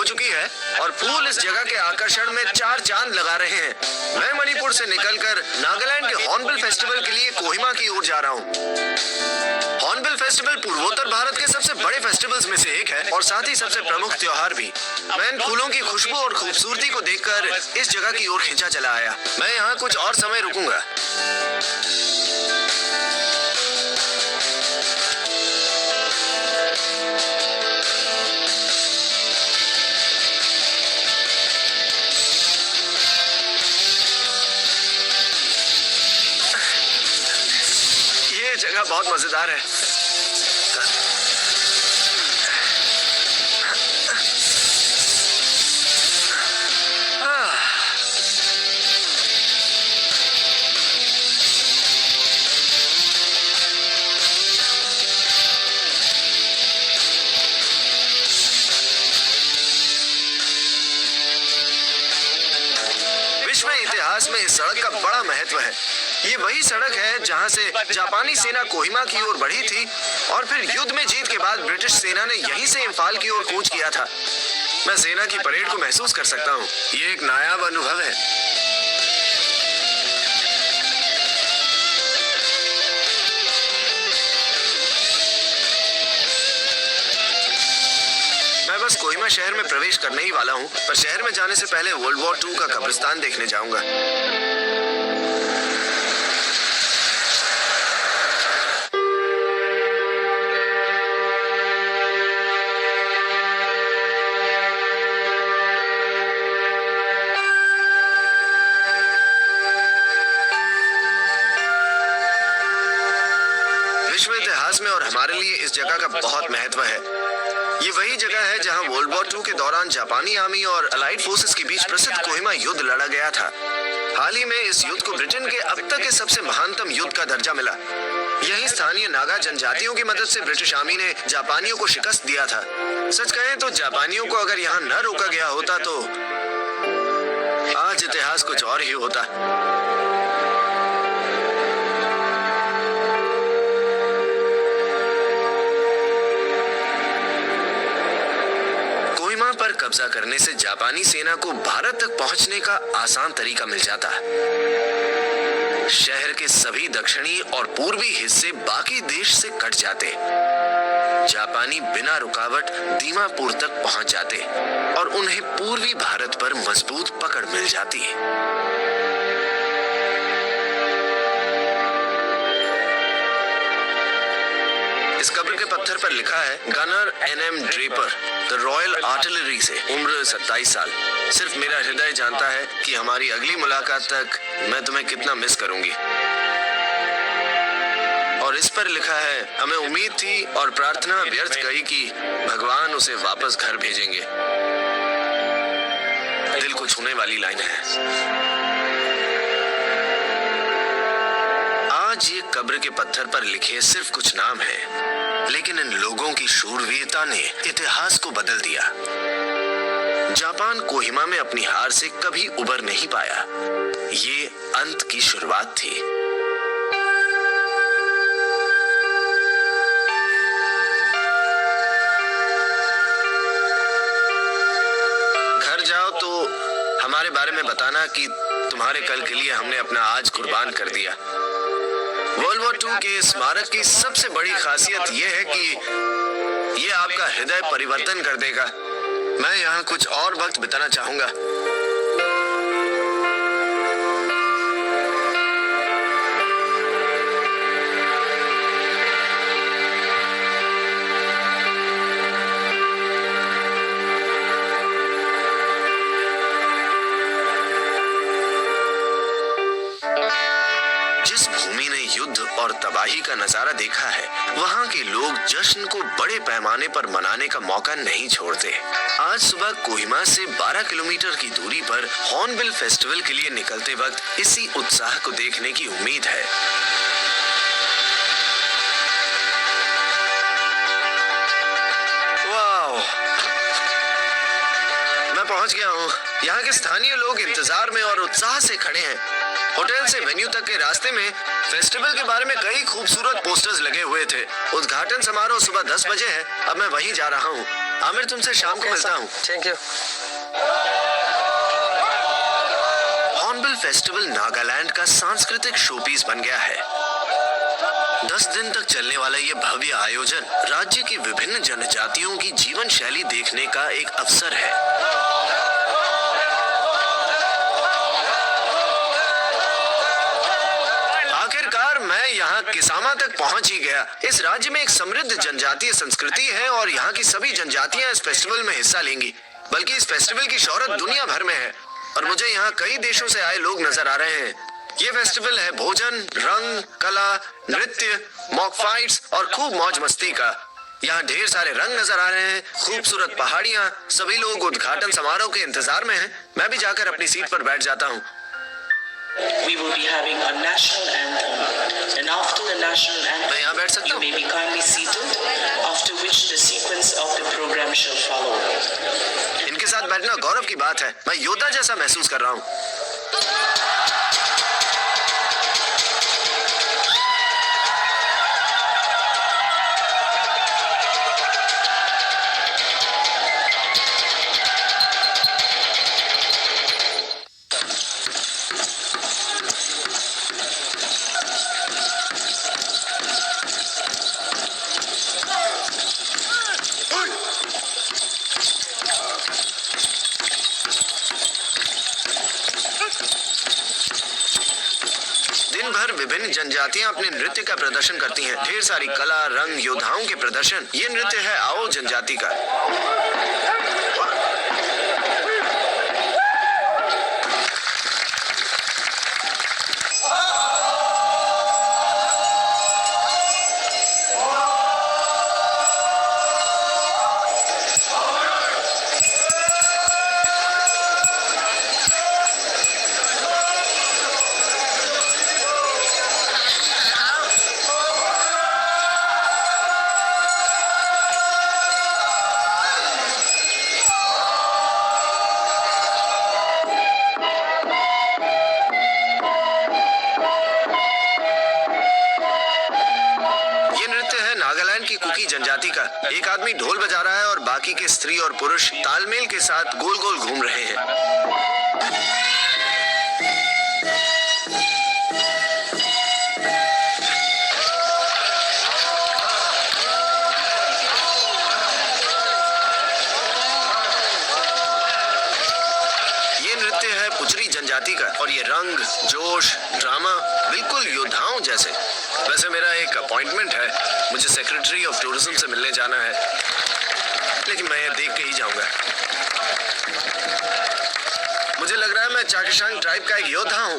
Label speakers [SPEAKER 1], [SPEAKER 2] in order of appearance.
[SPEAKER 1] चुकी है और फूल इस जगह के आकर्षण में चार चांद लगा रहे हैं। मैं मणिपुर से निकलकर नागालैंड के हॉर्नबिल फेस्टिवल के लिए कोहिमा की ओर जा रहा हूँ। हॉर्नबिल फेस्टिवल पूर्वोत्तर भारत के सबसे बड़े फेस्टिवल्स में से एक है और साथ ही सबसे प्रमुख त्योहार भी। मैं इन फूलों की खुशबू और खूबसूरती को देखकर इस जगह की ओर खींचा चला आया। मैं यहाँ कुछ और समय रुकूंगा। जगह बहुत मजेदार है। विश्व इतिहास में इस सड़क का बड़ा महत्व है। ये वही सड़क है जहां से जापानी सेना कोहिमा की ओर बढ़ी थी और फिर युद्ध में जीत के बाद ब्रिटिश सेना ने यहीं से इम्फाल की ओर कूच किया था। मैं सेना की परेड को महसूस कर सकता हूँ। ये एक नायाब अनुभव है। मैं बस कोहिमा शहर में प्रवेश करने ही वाला हूँ, पर शहर में जाने से पहले वर्ल्ड वॉर 2 का कब्रिस्तान देखने जाऊंगा। विश्व इतिहास में और हमारे लिए इस जगह का बहुत महत्व है। ये वही जगह है जहां वर्ल्ड वॉर 2 के दौरान जापानी आर्मी और अलाइड फोर्सेस के बीच प्रसिद्ध कोहिमा युद्ध लड़ा गया था। हाल ही में इस युद्ध को ब्रिटेन के अब तक के सबसे महानतम युद्ध का दर्जा मिला। यही स्थानीय नागा जनजातियों की मदद से ब्रिटिश आर्मी ने जापानियों को शिकस्त दिया था। सच कहें तो जापानियों को अगर यहाँ न रोका गया होता तो आज इतिहास कुछ और ही होता। पर कब्जा करने से जापानी सेना को भारत तक पहुंचने का आसान तरीका मिल जाता। शहर के सभी दक्षिणी और पूर्वी हिस्से बाकी देश से कट जाते। जापानी बिना रुकावट दीमापुर तक पहुंच जाते और उन्हें पूर्वी भारत पर मजबूत पकड़ मिल जाती। इस कब्र के पत्थर पर लिखा है gunner N M Draper, the royal artillery से, उम्र 27 साल। सिर्फ मेरा हृदय जानता है कि हमारी अगली मुलाकात तक मैं तुम्हें कितना मिस करूंगी। और इस पर लिखा है हमें उम्मीद थी और प्रार्थना व्यर्थ गई कि भगवान उसे वापस घर भेजेंगे। दिल को छूने वाली लाइन है। आज ये कब्र के पत्थर पर लिखे सिर्फ कुछ नाम हैं, लेकिन इन लोगों की शूरवीरता ने इतिहास को बदल दिया। जापान कोहिमा में अपनी हार से कभी उबर नहीं पाया। ये अंत की शुरुआत थी। घर जाओ तो हमारे बारे में बताना कि तुम्हारे कल के लिए हमने अपना आज कुर्बान कर दिया। वर्ल्ड वॉर 2 के स्मारक की सबसे बड़ी खासियत यह है कि यह आपका हृदय परिवर्तन कर देगा। मैं यहाँ कुछ और वक्त बिताना चाहूंगा। जिस भूमि ने युद्ध और तबाही का नजारा देखा है, वहाँ के लोग जश्न को बड़े पैमाने पर मनाने का मौका नहीं छोड़ते। आज सुबह कोहिमा से 12 किलोमीटर की दूरी पर हॉर्नबिल फेस्टिवल के लिए निकलते वक्त इसी उत्साह को देखने की उम्मीद है। वाह, मैं पहुंच गया हूँ। यहाँ के स्थानीय लोग इंतजार में और उत्साह से खड़े हैं। होटल से वेन्यू तक के रास्ते में फेस्टिवल के बारे में कई खूबसूरत पोस्टर्स लगे हुए थे। उद्घाटन समारोह सुबह 10 बजे है। अब मैं वहीं जा रहा हूँ। आमिर, तुमसे शाम को मिलता हूँ।
[SPEAKER 2] Thank you.
[SPEAKER 1] Hornbill festival Nagaland का सांस्कृतिक शोपीस बन गया है। 10 दिन तक चलने वाला ये भव्य आयोजन राज्य की विभिन्न जनजातियों की जीवन शैली देखने का एक अवसर है। आखिरकार मैं यहाँ किसामा तक पहुँच ही गया। इस राज्य में एक समृद्ध जनजातीय संस्कृति है और यहाँ की सभी जनजातियाँ इस फेस्टिवल में हिस्सा लेंगी। बल्कि इस फेस्टिवल की शोहरत दुनिया भर में है और मुझे यहाँ कई देशों से आए लोग नजर आ रहे हैं। ये फेस्टिवल है भोजन, रंग, कला, नृत्य, मॉक फाइट्स और खूब मौज मस्ती का। यहाँ ढेर सारे रंग नजर आ रहे हैं, खूबसूरत पहाड़ियाँ। सभी लोग उद्घाटन समारोह के इंतजार में हैं। मैं भी जाकर अपनी सीट पर बैठ जाता हूँ।
[SPEAKER 3] We will be having a national anthem, and after the national anthem,
[SPEAKER 1] मैं यहाँ बैठ सकता
[SPEAKER 3] you
[SPEAKER 1] हूँ?
[SPEAKER 3] may be kindly seated, after which the sequence of the program shall follow.
[SPEAKER 1] इनके साथ बैठना गौरव की बात है। मैं योद्धा जैसा महसूस कर रहा हूँ। दिन भर विभिन्न जनजातियां अपने नृत्य का प्रदर्शन करती हैं। ढेर सारी कला, रंग, योद्धाओं के प्रदर्शन। ये नृत्य है आओ जनजाति का। नागालैंड की कुकी जनजाति का। एक आदमी ढोल बजा रहा है और बाकी के स्त्री और पुरुष तालमेल के साथ गोल गोल घूम रहे हैं। ये नृत्य है पुचरी जनजाति का और ये रंग, जोश, ड्रामा बिल्कुल योद्धाओं जैसे। वैसे मेरा एक अपॉइंटमेंट है, मुझे सेक्रेटरी ऑफ टूरिज्म से मिलने जाना है, लेकिन मैं ये देख के ही जाऊंगा। मुझे लग रहा है मैं चाकेशांग ट्राइब का एक योद्धा हूँ।